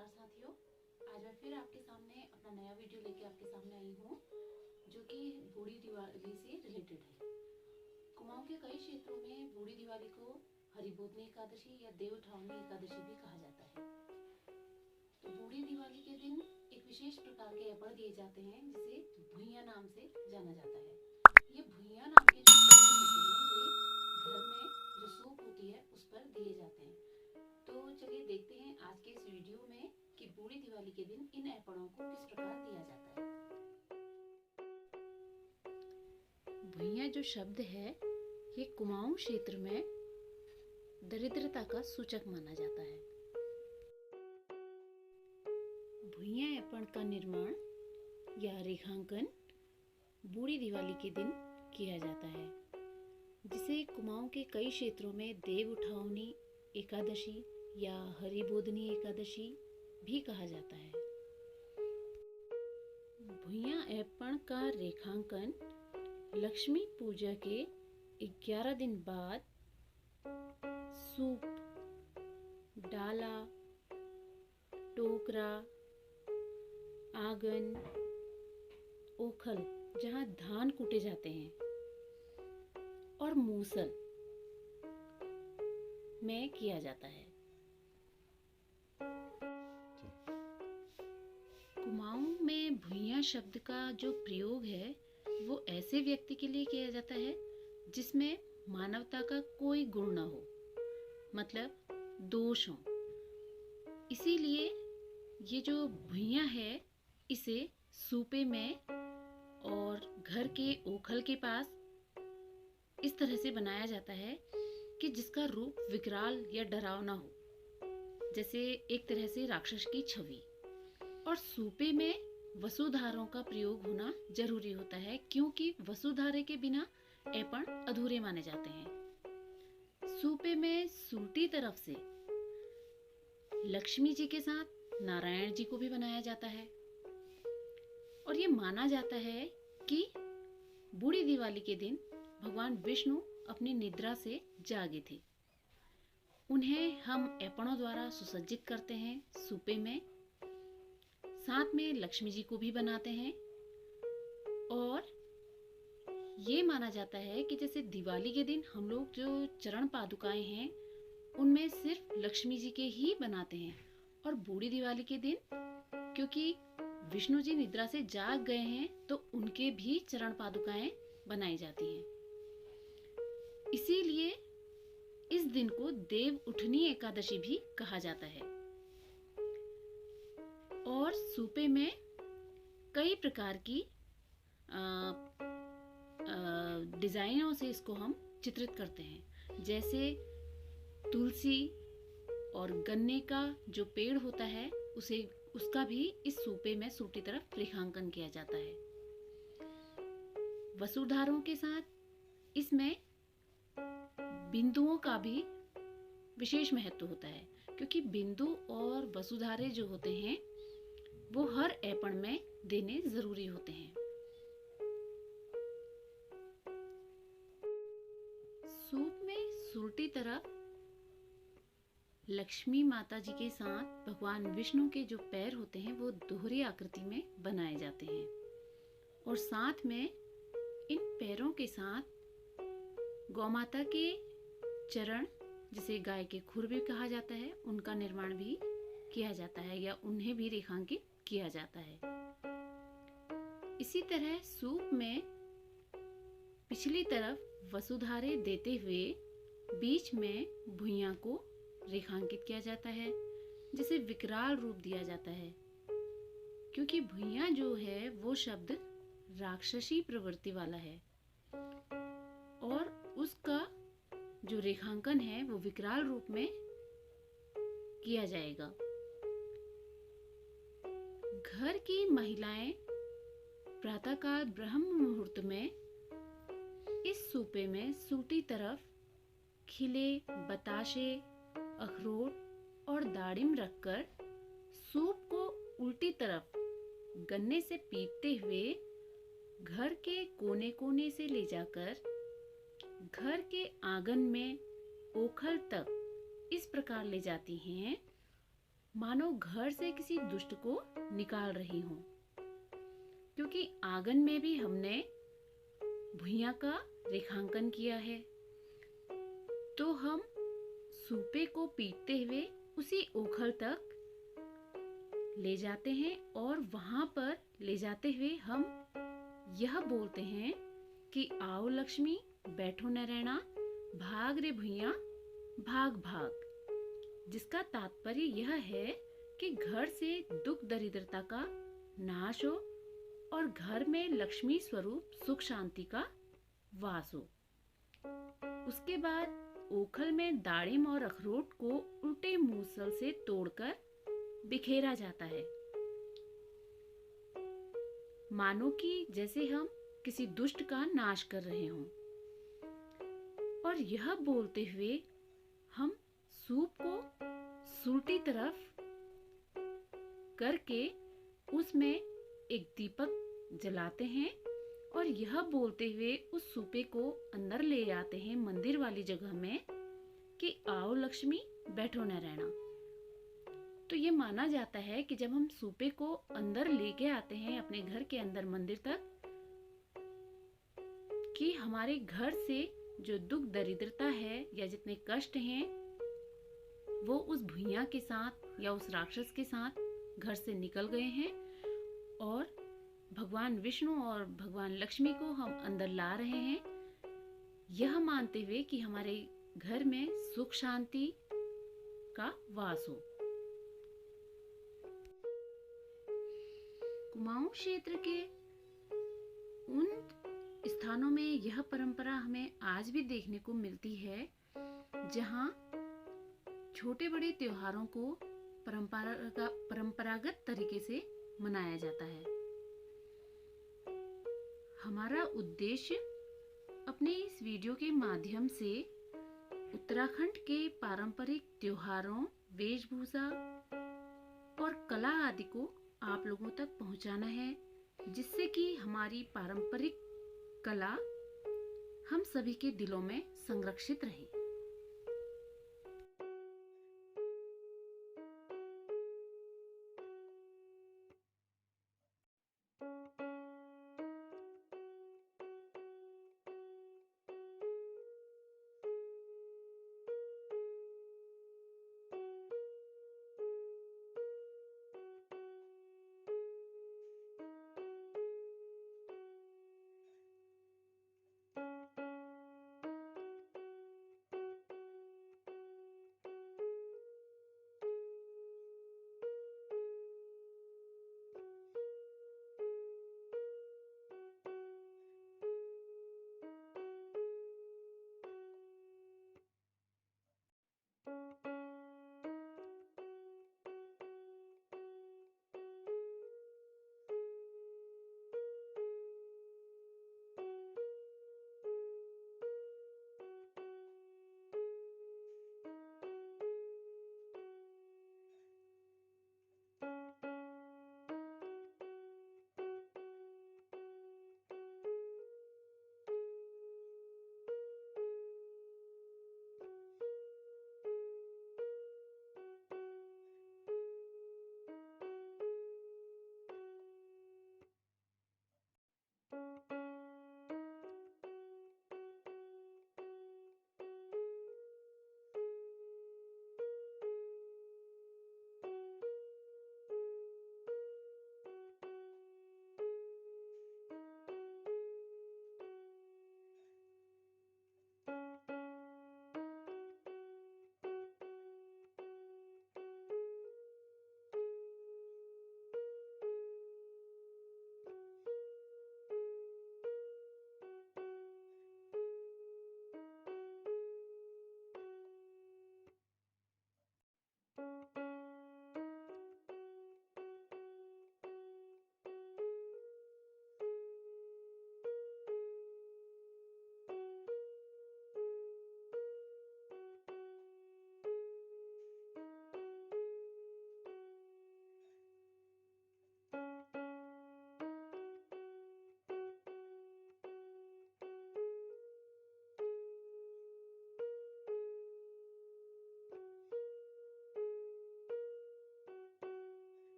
नमस्कार साथियों। आज मैं फिर आपके सामने अपना नया वीडियो लेके आपके सामने आई हूँ, जो कि बूढ़ी दिवाली से रिलेटेड है। कुमाऊं के कई क्षेत्रों में बूढ़ी दिवाली को हरिबोधिनी एकादशी या देवउठावनी एकादशी भी कहा जाता है। तो बूढ़ी दिवाली के दिन एक विशेष प्रकार के एपण दिए जाते हैं, जिसे भुइयां नाम से जाना जाता है। ये भुइयां नाम के जो एपण होते हैं, ये घर में जो सूप होती है उस पर दिए जाते हैं। तो चलिए देखते हैं आज के इस वीडियो में कि बूढ़ी दिवाली के दिन इन एपणों को किस प्रकार दिया जाता है। भुइयां जो शब्द है, ये कुमाऊं क्षेत्र में दरिद्रता का सूचक माना जाता है। भुइयां एपण का निर्माण या रेखांकन बूढ़ी दिवाली के दिन किया जाता है, जिसे कुमाऊं के कई क्षेत्रों में देवउठावनी एकादशी या हरिबोधिनी एकादशी भी कहा जाता है। भुइयां एपण का रेखांकन लक्ष्मी पूजा के 11 दिन बाद सूप, डाला, टोकरा, आंगन, ओखल जहां धान कूटे जाते हैं और मूसल में किया जाता है। कुमाऊं में भुइयां शब्द का जो प्रयोग है वो ऐसे व्यक्ति के लिए किया जाता है जिसमें मानवता का कोई गुण ना हो, मतलब दोष हो। इसीलिए ये जो भुइयां है, इसे सूपे में और घर के ओखल के पास इस तरह से बनाया जाता है कि जिसका रूप विकराल या डरावना हो, जैसे एक तरह से राक्षस की छवि। और सूपे में वसुधारों का प्रयोग होना जरूरी होता है, क्योंकि वसुधारे के बिना एपण अधूरे माने जाते हैं। सूपे में सुलटी तरफ से लक्ष्मी जी के साथ नारायण जी को भी बनाया जाता है। और ये माना जाता है कि बूढ़ी दिवाली के दिन भगवान विष्णु अपनी निद्रा से जागे थे। उन्हें हम एपणों द्वारा सुसज्जित करते हैं सूपे में, साथ में लक्ष्मी जी को भी बनाते हैं। और ये माना जाता है कि जैसे दिवाली के दिन हम लोग जो चरण पादुकाएं हैं उनमें सिर्फ लक्ष्मी जी के ही बनाते हैं, और बूढ़ी दिवाली के दिन क्योंकि विष्णु जी निद्रा से जाग गए हैं तो उनके भी चरण पादुकाएं बनाई जाती हैं। इसीलिए इस दिन को देवउठनी एकादशी भी कहा जाता है। और सूपे में कई प्रकार की डिजाइनों से इसको हम चित्रित करते हैं, जैसे तुलसी और गन्ने का जो पेड़ होता है उसका भी इस सूपे में सूटी तरफ रेखांकन किया जाता है। वसुधारों के साथ इसमें बिंदुओं का भी विशेष महत्व होता है, क्योंकि बिंदु और वसुधारे जो होते हैं वो हर एपण में देने जरूरी होते हैं। सूप में सुलटी तरफ लक्ष्मी माता जी के साथ भगवान विष्णु के जो पैर होते हैं वो दोहरी आकृति में बनाए जाते हैं, और साथ में इन पैरों के साथ गौमाता के चरण, जिसे गाय के खुर भी कहा जाता है, उनका निर्माण भी किया जाता है या उन्हें भी रेखांकित किया जाता है। इसी तरह सूप में पिछली तरफ वसुधारे देते हुए बीच में भुइयां को रेखांकित किया जाता है, जिसे विकराल रूप दिया जाता है, क्योंकि भुइयां जो है वो शब्द राक्षसी प्रवृत्ति वाला है और उसका जो रेखांकन है वो विकराल रूप में किया जाएगा। घर की महिलाएं प्रातःकाल ब्रह्म मुहूर्त में इस सूपे में सूटी तरफ खिले बताशे, अखरोट और दाड़िम रखकर सूप को उल्टी तरफ गन्ने से पीटते हुए घर के कोने कोने से ले जाकर घर के आंगन में ओखल तक इस प्रकार ले जाती हैं मानो घर से किसी दुष्ट को निकाल रही हूँ। क्योंकि आंगन में भी हमने भुइयां का रेखांकन किया है, तो हम सूपे को पीटते हुए उसी ओखल तक ले जाते हैं और वहां पर ले जाते हुए हम यह बोलते हैं कि आओ लक्ष्मी बैठो नरैना, भाग रे भुइयां भाग भाग। जिसका तात्पर्य यह है कि घर से दुख दरिद्रता का नाश हो और घर में लक्ष्मी स्वरूप सुख शांति का वास हो। उसके बाद ओखल में दाड़िम और अखरोट को उल्टे मूसल से तोड़कर बिखेरा जाता है, मानो कि जैसे हम किसी दुष्ट का नाश कर रहे हों। और यह बोलते हुए हम सूप को सुलटी तरफ करके उसमें एक दीपक जलाते हैं और यह बोलते हुए उस सूपे को अंदर ले आते हैं मंदिर वाली जगह में कि आओ लक्ष्मी बैठो नरैना। तो ये माना जाता है कि जब हम सूपे को अंदर लेके आते हैं अपने घर के अंदर मंदिर तक, कि हमारे घर से जो दुख दरिद्रता है या जितने कष्ट हैं वो उस भुइयां के साथ या उस राक्षस के साथ घर से निकल गए हैं और भगवान विष्णु और भगवान लक्ष्मी को हम अंदर ला रहे हैं, यह मानते हुए कि हमारे घर में सुख शांति का वास हो। कुमाऊं क्षेत्र के उन स्थानों में यह परंपरा हमें आज भी देखने को मिलती है जहां छोटे बड़े त्योहारों को परंपरागत तरीके से मनाया जाता है। हमारा उद्देश्य अपने इस वीडियो के माध्यम से उत्तराखंड के पारंपरिक त्योहारों, वेशभूषा और कला आदि को आप लोगों तक पहुंचाना है, जिससे कि हमारी पारंपरिक कला हम सभी के दिलों में संरक्षित रहे।